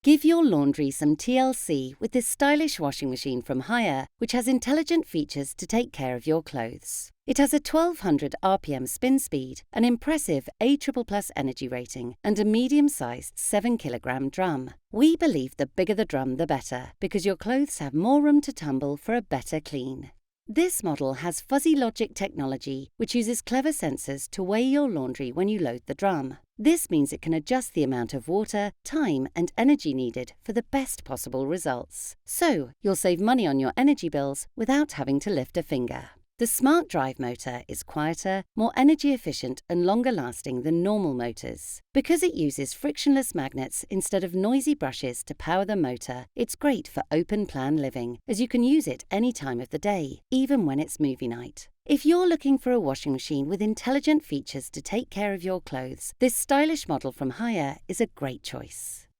Give your laundry some TLC with this stylish washing machine from Haier, which has intelligent features to take care of your clothes. It has a 1200 RPM spin speed, an impressive A++ energy rating, and a medium-sized 7-kilogram drum. We believe the bigger the drum, the better, because your clothes have more room to tumble for a better clean. This model has fuzzy logic technology, which uses clever sensors to weigh your laundry when you load the drum. This means it can adjust the amount of water, time, and energy needed for the best possible results. So, you'll save money on your energy bills without having to lift a finger. The smart drive motor is quieter, more energy efficient, and longer lasting than normal motors. Because it uses frictionless magnets instead of noisy brushes to power the motor, it's great for open plan living, as you can use it any time of the day, even when it's movie night. If you're looking for a washing machine with intelligent features to take care of your clothes, this stylish model from Haier is a great choice.